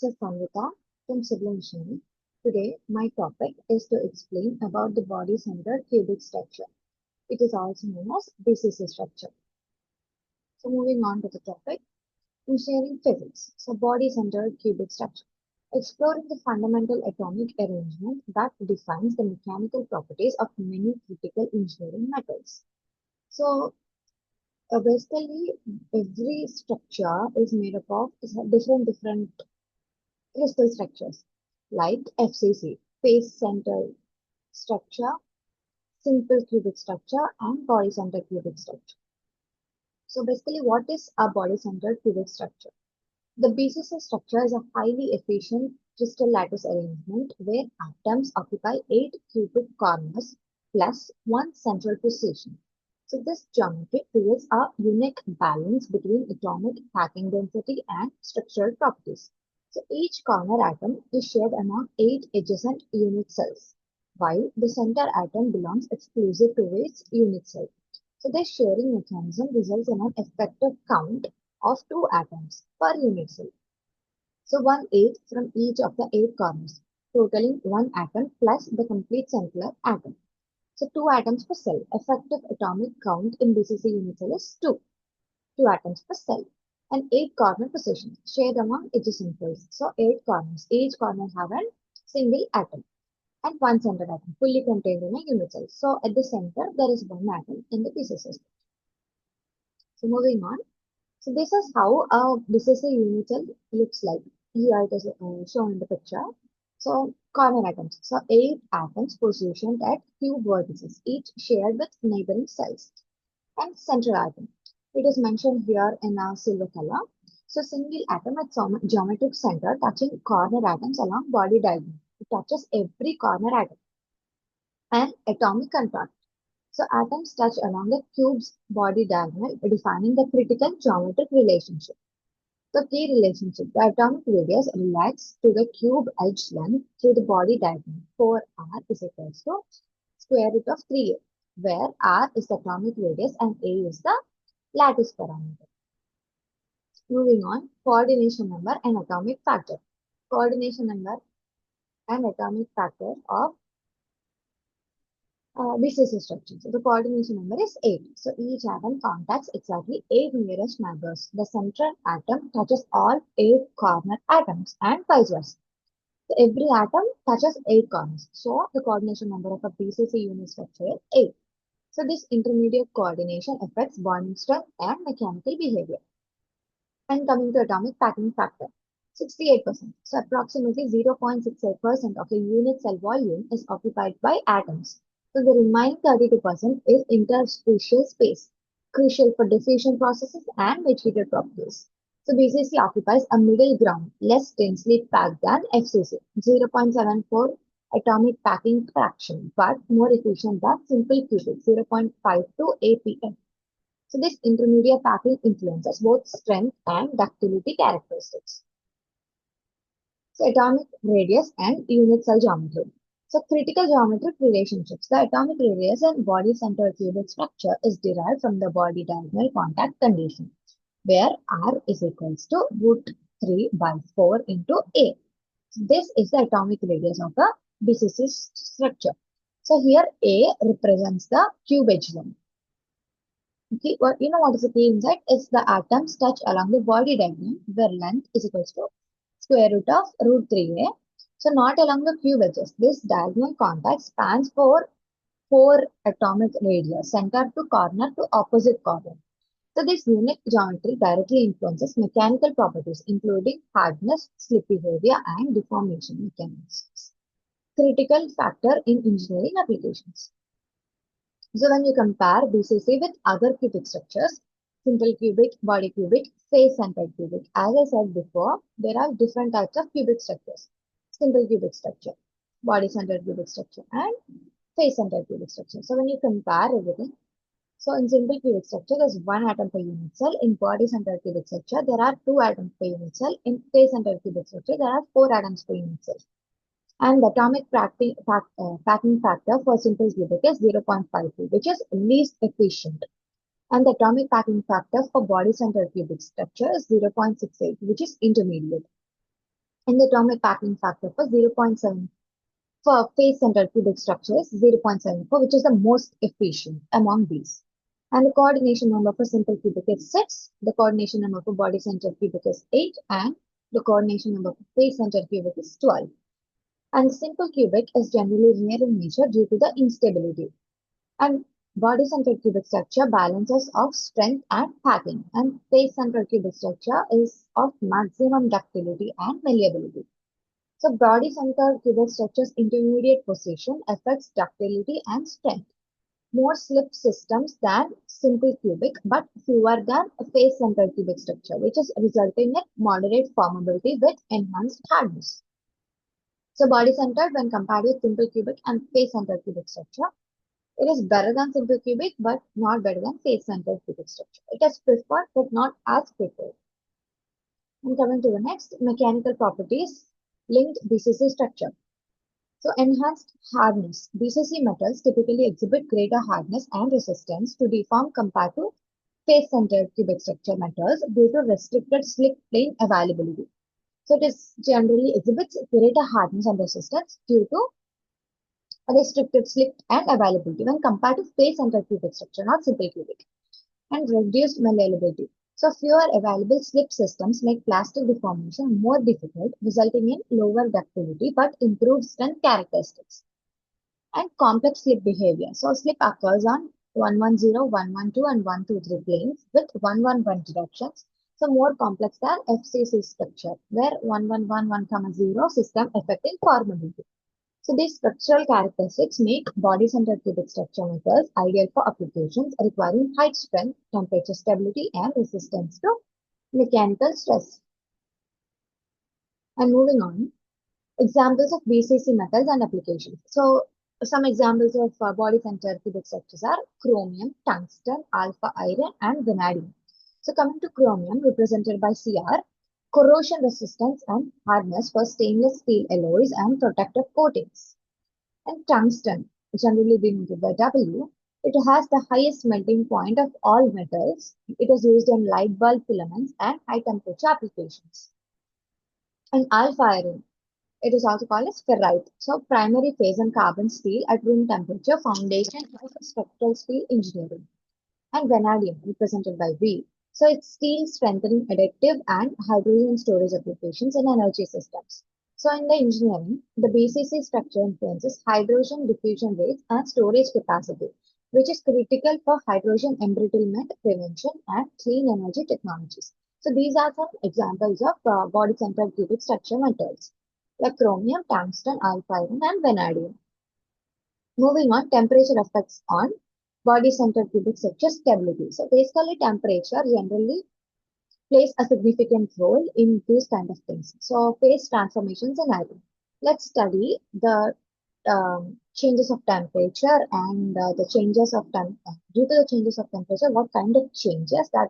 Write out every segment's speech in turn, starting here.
This is Sanvita from Civil Engineering. Today, my topic is to explain about the body-centered cubic structure. It is also known as BCC structure. So, moving on to the topic, engineering physics. So, body-centered cubic structure. Exploring the fundamental atomic arrangement that defines the mechanical properties of many critical engineering metals. So, basically, every structure is made up of different crystal structures like FCC, face-centered structure, simple cubic structure, and body-centered cubic structure. So basically, what is a body-centered cubic structure? The BCC structure is a highly efficient crystal lattice arrangement where atoms occupy 8 cubic corners plus one central position. So this geometry creates a unique balance between atomic packing density and structural properties. So each corner atom is shared among 8 adjacent unit cells, while the center atom belongs exclusive to its unit cell. So this sharing mechanism results in an effective count of 2 atoms per unit cell. So 1/8 from each of the 8 corners, totaling 1 atom plus the complete central atom. So 2 atoms per cell. Effective atomic count in BCC unit cell is 2. 2 atoms per cell. And 8 corner position shared among adjacent cells. So 8 corners. Each corner have a single atom and one centered atom fully contained in a unit cell. So at the center there is one atom in the BCC. So moving on. So this is how a BCC unit cell looks like. Here it is shown in the picture. So corner atoms. So 8 atoms positioned at cube vertices, each shared with neighboring cells. And central atom. It is mentioned here in a silver color. So single atom at some geometric center touching corner atoms along body diagonal. It touches every corner atom. And atomic contact. So atoms touch along the cube's body diagonal, defining the critical geometric relationship. The key relationship, the atomic radius relates to the cube edge length through the body diagonal. 4r is equals to square root of 3a, where r is the atomic radius and a is the lattice parameter. Moving on, coordination number and atomic factor. Coordination number and atomic factor of BCC structure. So the coordination number is 8. So each atom contacts exactly 8 nearest neighbors. The central atom touches all 8 corner atoms and vice versa. So every atom touches 8 corners. So the coordination number of a BCC unit structure is 8. So this intermediate coordination affects bonding strength and mechanical behavior. And coming to atomic packing factor, 68%. So approximately 0.68% of the unit cell volume is occupied by atoms. So the remaining 32% is interstitial space, crucial for diffusion processes and material properties. So BCC occupies a middle ground, less densely packed than FCC, 0.74 atomic packing fraction, but more efficient than simple cubic, 0.52 APM. So this intermediate packing influences both strength and ductility characteristics. So atomic radius and unit cell geometry. So critical geometric relationships. The atomic radius and body-centered cubic structure is derived from the body diagonal contact condition, where r is equals to root 3 by 4 into a. So this is the atomic radius of the BCC structure. So here a represents the cube edge length. Okay, well, you know what is the key insight? Is the atoms touch along the body diagonal where length is equals to square root of root 3a. So not along the cube edges. This diagonal contact spans for 4 atomic radius, center to corner to opposite corner. So this unique geometry directly influences mechanical properties including hardness, slip behavior, and deformation mechanisms. Critical factor in engineering applications. So when you compare BCC with other cubic structures, simple cubic, body cubic, face-centered cubic, as I said before, there are different types of cubic structures. Simple cubic structure, body-centered cubic structure, and face-centered cubic structure. So when you compare everything, so in simple cubic structure, there's 1 atom per unit cell. In body-centered cubic structure, there are 2 atoms per unit cell. In face-centered cubic structure, there are 4 atoms per unit cell. And the atomic packing factor for simple cubic is 0.52, which is least efficient. And the atomic packing factor for body-centered cubic structure is 0.68, which is intermediate. And the atomic packing factor for 0.7 for face-centered cubic structures 0.74, which is the most efficient among these. And the coordination number for simple cubic is 6, the coordination number for body-centered cubic is 8, and the coordination number for face-centered cubic is 12. And simple cubic is generally rare in nature due to the instability. And body-centered cubic structure balances of strength and packing, and face-centered cubic structure is of maximum ductility and malleability. So body-centered cubic structure's intermediate position affects ductility and strength. More slip systems than simple cubic, but fewer than a face-centered cubic structure, which is resulting in moderate formability with enhanced hardness. So body-centered when compared with simple cubic and face-centered cubic structure, it is better than simple cubic, but not better than face-centered cubic structure. It is preferred, but not as preferred. And coming to the next, mechanical properties linked BCC structure. So enhanced hardness. BCC metals typically exhibit greater hardness and resistance to deform compared to face-centered cubic structure metals due to restricted slip plane availability. So it is generally exhibits greater hardness and resistance due to restricted slip and availability when compared to face-centered cubic structure, not simple cubic, and reduced malleability. So fewer available slip systems make plastic deformation more difficult, resulting in lower ductility but improved strength characteristics. And complex slip behavior. So slip occurs on 110, 112, and 123 planes with 111 directions. So more complex than FCC structure, where 1111, system affecting formability. So these structural characteristics make body-centered cubic structure metals ideal for applications requiring high strength, temperature stability, and resistance to mechanical stress. And moving on, examples of BCC metals and applications. So some examples of body-centered cubic structures are chromium, tungsten, alpha iron, and vanadium. So coming to chromium, represented by Cr, corrosion resistance and hardness for stainless steel alloys and protective coatings. And tungsten, generally denoted by W, it has the highest melting point of all metals. It is used in light bulb filaments and high temperature applications. And alpha iron, it is also called as ferrite. So primary phase and carbon steel at room temperature, foundation of structural steel engineering. And vanadium, represented by V. So it's steel strengthening additive and hydrogen storage applications in energy systems. So in the engineering, the BCC structure influences hydrogen diffusion rates and storage capacity, which is critical for hydrogen embrittlement prevention and clean energy technologies. So these are some examples of body-centered cubic structure metals like chromium, tungsten, alpha iron, and vanadium. Moving on, temperature effects on body-centered cubic structure stability. So basically, temperature generally plays a significant role in these kind of things. So phase transformations in iron. Let's study the changes of temperature and the changes of due to the changes of temperature, what kind of changes that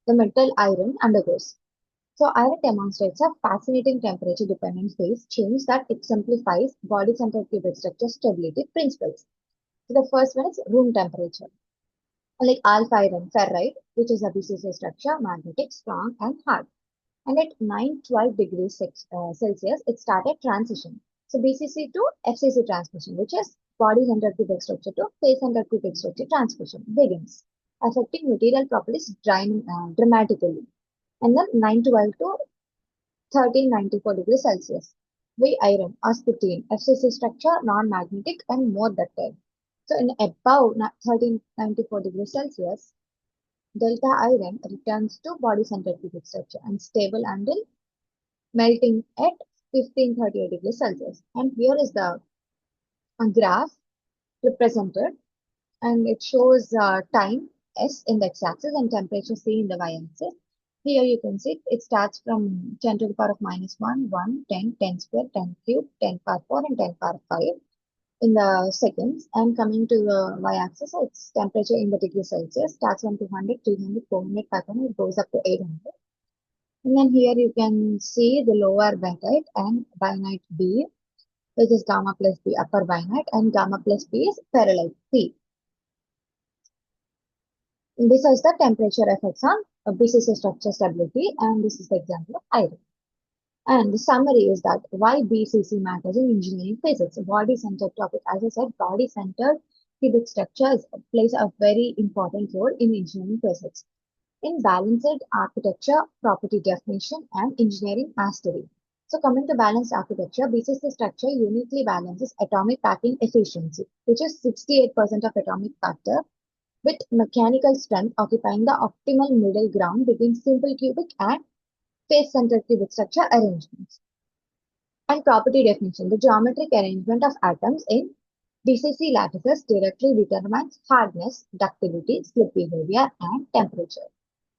the metal iron undergoes. So iron demonstrates a fascinating temperature-dependent phase change that exemplifies body-centered cubic structure stability principles. So the first one is room temperature. Like alpha iron ferrite, which is a BCC structure, magnetic, strong, and hard. And at 912 degrees Celsius, it started transition. So BCC to FCC transmission, which is body-centered cubic structure to face-centered cubic structure transmission, begins, affecting material properties dramatically. And then 912 to 1394 degrees Celsius. We iron, aspartame, FCC structure, non-magnetic and more ductile. So in above 1394 degrees Celsius, delta iron returns to body-centered cubic structure and stable until melting at 1538 degrees Celsius. And here is the graph represented, and it shows time S in the x-axis and temperature C in the y-axis. Here you can see it starts from 10 to the power of minus 1, 1, 10, 10 square, 10 cube, 10 power 4, and 10 power 5 in the seconds. And coming to the y-axis, it's temperature in the degrees Celsius, starts from 200, 300, 400, 500, it goes up to 800. And then here you can see the lower backite and binite B, which is gamma plus B upper binite, and gamma plus B is parallel P. This is the temperature effects on BCC structure stability, and this is the example of iron. And the summary is that why BCC matters in engineering physics. Body-centered topic, as I said, body-centered cubic structures plays a very important role in engineering physics. In balanced architecture, property definition, and engineering mastery. So coming to balanced architecture, BCC structure uniquely balances atomic packing efficiency, which is 68% of atomic factor, with mechanical strength occupying the optimal middle ground between simple cubic and face-centered cubic structure arrangements. And property definition. The geometric arrangement of atoms in BCC lattices directly determines hardness, ductility, slip behavior, and temperature.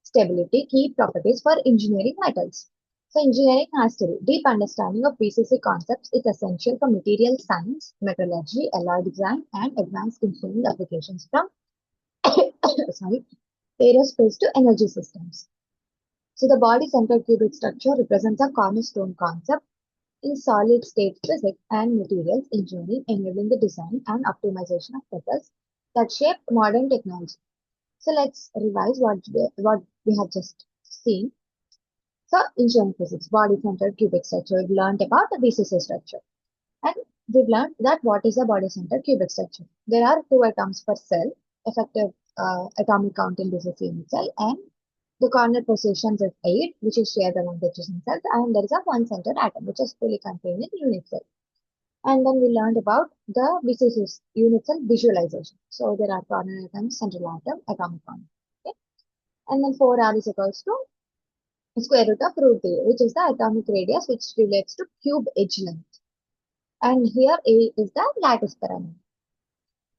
Stability, key properties for engineering metals. So engineering mastery, deep understanding of BCC concepts is essential for material science, metallurgy, alloy design, and advanced engineering applications from sorry, aerospace to energy systems. So the body-centered cubic structure represents a cornerstone concept in solid-state physics and materials engineering, enabling the design and optimization of metals that shape modern technology. So let's revise what we have just seen. So engineering physics, body-centered cubic structure. We've learned about the BCC structure. And we've learned that what is a body-centered cubic structure. There are two atoms per cell, effective atomic count in BCC unit cell, and the corner positions is 8, which is shared among the adjacent cells, and there is a one-centered atom, which is fully contained in unit cell. And then we learned about the BCC unit cell visualization. So there are corner atoms, central atom, atomic count. Okay? And then 4R is equals to square root of root A, which is the atomic radius, which relates to cube edge length. And here A is the lattice parameter.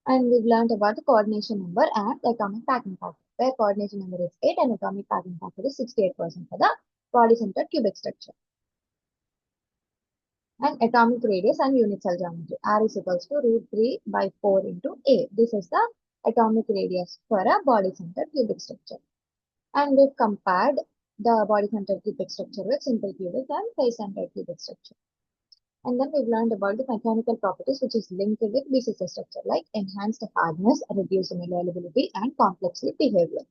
And we've learned about the coordination number and the atomic packing factor. Where coordination number is 8 and atomic packing factor is 68% for the body-centered cubic structure. And atomic radius and unit cell geometry. R is equals to root 3 by 4 into A. This is the atomic radius for a body-centered cubic structure. And we've compared the body-centered cubic structure with simple cubic and face-centered cubic structure. And then we've learned about the mechanical properties which is linked with BCC structure like enhanced hardness, reduced malleability, and complex slip behavior.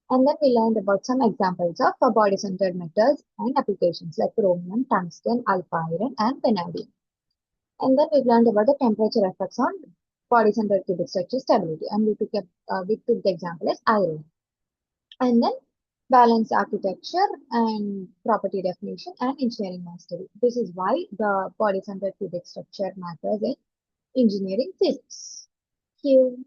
And then we learned about some examples of body-centered metals and applications like chromium, tungsten, alpha iron, and vanadium. And then we learned about the temperature effects on body-centered cubic structure stability. And we took the example as iron. And then balanced architecture and property definition and engineering mastery. This is why the body-centered cubic structure matters in engineering physics. Thank you.